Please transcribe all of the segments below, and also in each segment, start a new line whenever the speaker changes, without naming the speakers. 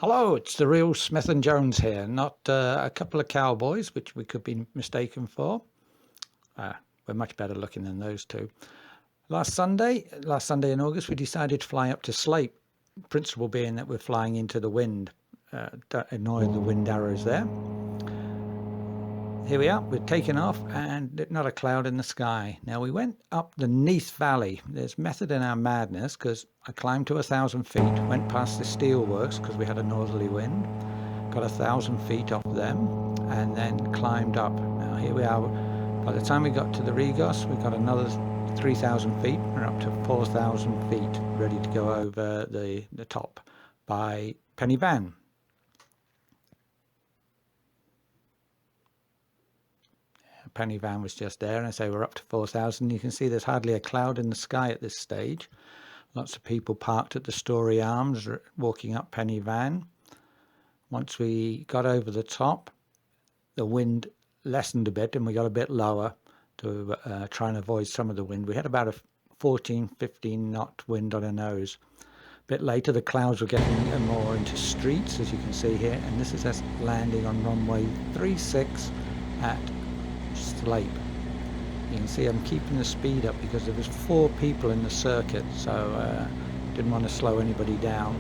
Hello, it's the real Smith and Jones here, not a couple of cowboys, which we could be mistaken for. We're much better looking than those two. Last Sunday in August, we decided to fly up to Sleap, principle being that we're flying into the wind. Don't ignore the wind arrows there. Here we are, we're taking off and not a cloud in the sky. Now we went up the Neath Valley. There's method in our madness because I climbed to 1,000 feet, went past the steelworks because we had a northerly wind, got 1,000 feet off them and then climbed up. Now here we are. By the time we got to the Regos, we got another 3,000 feet. We're up to 4,000 feet, ready to go over the top by Penny Van. Penny Van was just there, and I say we're up to 4,000. You can see there's hardly a cloud in the sky at this stage. Lots of people parked at the Story Arms walking up Penny Van. Once we got over the top, the wind lessened a bit and we got a bit lower to try and avoid some of the wind. We had about a 14-15 knot wind on our nose. A bit later the clouds were getting more into streets, as you can see here, and this is us landing on runway 36 at Sleap. You can see I'm keeping the speed up because there was 4 people in the circuit, so didn't want to slow anybody down.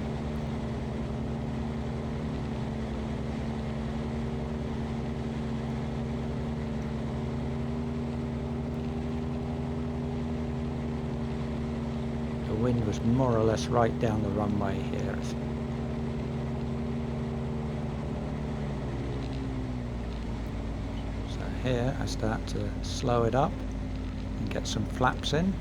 The wind was more or less right down the runway here. Here I start to slow it up and get some flaps in,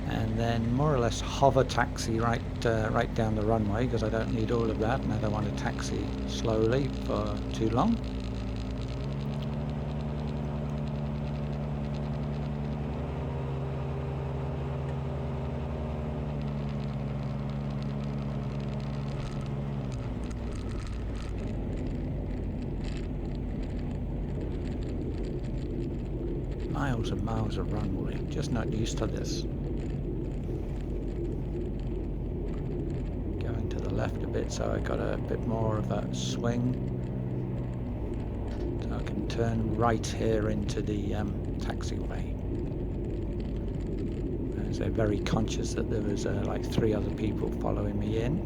and then more or less hover taxi right down the runway because I don't need all of that and I don't want to taxi slowly for too long. Miles and miles of runway, just not used to this. Going to the left a bit so I got a bit more of a swing. So I can turn right here into the taxiway. So very conscious that there was like 3 other people following me in.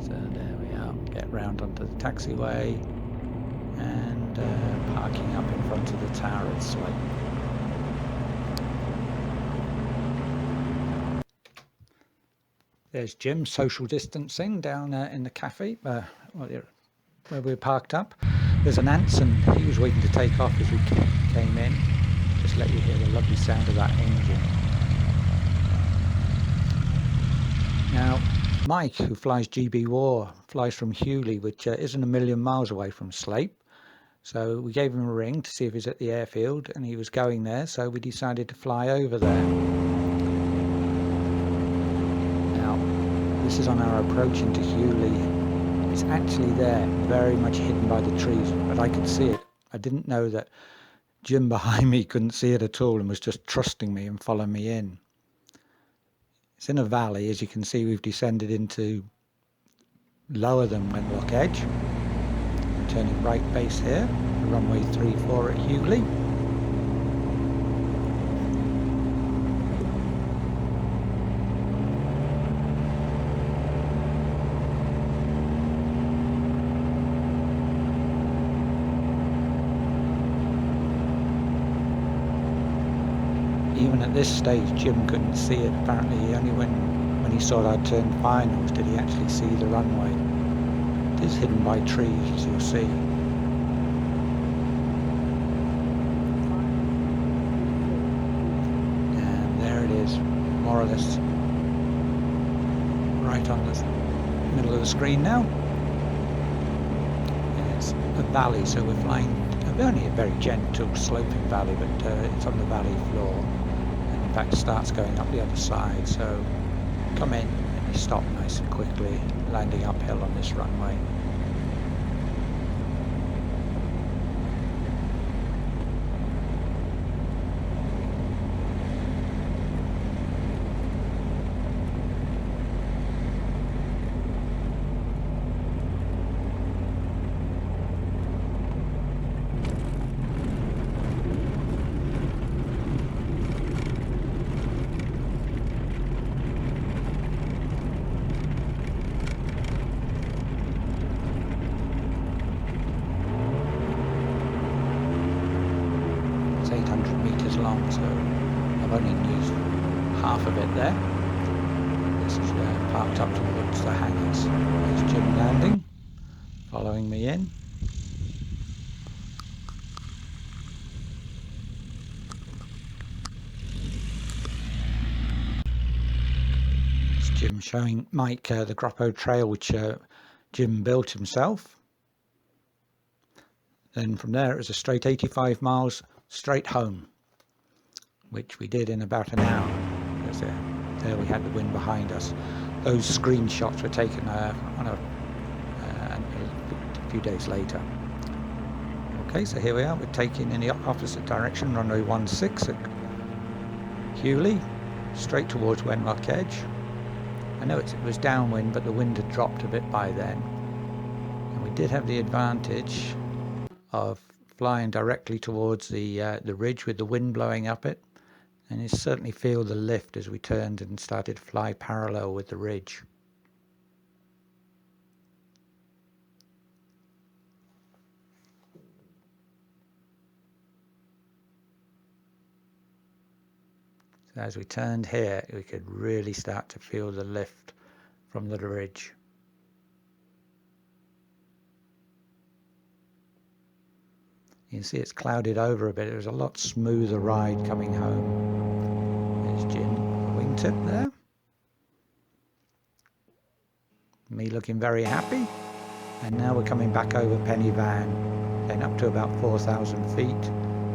So there we are, get round onto the taxiway. And parking up in front of the tower at Sleap. There's Jim social distancing down in the cafe where we parked up. There's an Anson, he was waiting to take off as we came in. Just let you hear the lovely sound of that engine. Now Mike, who flies GB War, flies from Huley, which isn't a million miles away from Sleap. So we gave him a ring to see if he's at the airfield, and he was going there, so we decided to fly over there. Now, this is on our approach into Huley. It's actually there, very much hidden by the trees, but I could see it. I didn't know that Jim behind me couldn't see it at all and was just trusting me and following me in. It's in a valley. As you can see, we've descended into lower than Wenlock Edge. Turning right base here, runway 34 at Hughley. Even at this stage, Jim couldn't see it. Apparently, only when he saw I'd turned finals did he actually see the runway. It is hidden by trees, as you'll see. And there it is, more or less right on the middle of the screen now. And it's a valley, so we're flying only a very gentle sloping valley, but it's on the valley floor. And in fact, it starts going up the other side, so come in and you stop nice and quickly, landing uphill on this runway. there. This is parked up towards the hangars. There's Jim landing, following me in. It's Jim showing Mike the Gropo Trail, which Jim built himself. Then from there it was a straight 85 miles straight home, which we did in about an hour. There we had the wind behind us. Those screenshots were taken a few days later. Okay, so here we are. We're taking in the opposite direction, runway 16 at Huley, straight towards Wenlock Edge. I know it was downwind, but the wind had dropped a bit by then. And we did have the advantage of flying directly towards the ridge with the wind blowing up it. And you certainly feel the lift as we turned and started to fly parallel with the ridge. So as we turned here, we could really start to feel the lift from the ridge. You can see it's clouded over a bit. It was a lot smoother ride coming home. There's Jim, wingtip there. Me looking very happy. And now we're coming back over Penny Van, then up to about 4,000 feet.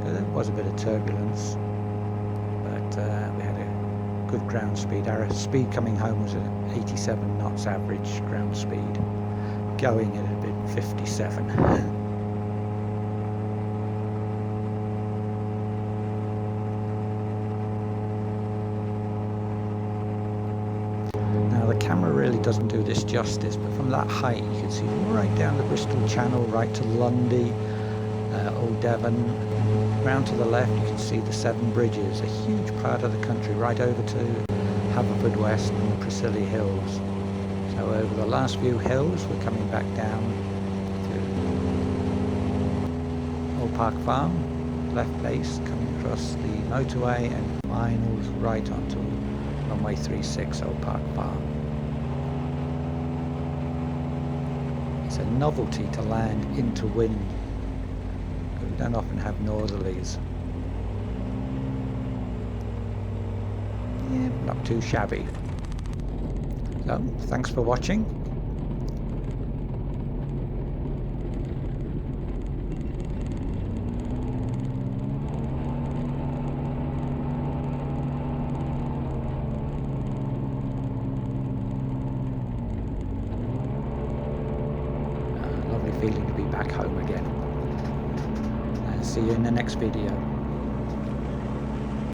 There was a bit of turbulence, but we had a good ground speed. Our speed coming home was at 87 knots average ground speed. Going it had been 57. The camera really doesn't do this justice, but from that height you can see right down the Bristol Channel, right to Lundy, Old Devon, round to the left you can see the Seven Bridges, a huge part of the country, right over to Haverfordwest and the Priscilla Hills. So over the last few hills we're coming back down to Old Park Farm, left base, coming across the motorway and finals right onto runway 36 Old Park Farm. It's a novelty to land into wind. We don't often have northerlies. Yeah, not too shabby. So, thanks for watching. Feeling to be back home again. See you in the next video.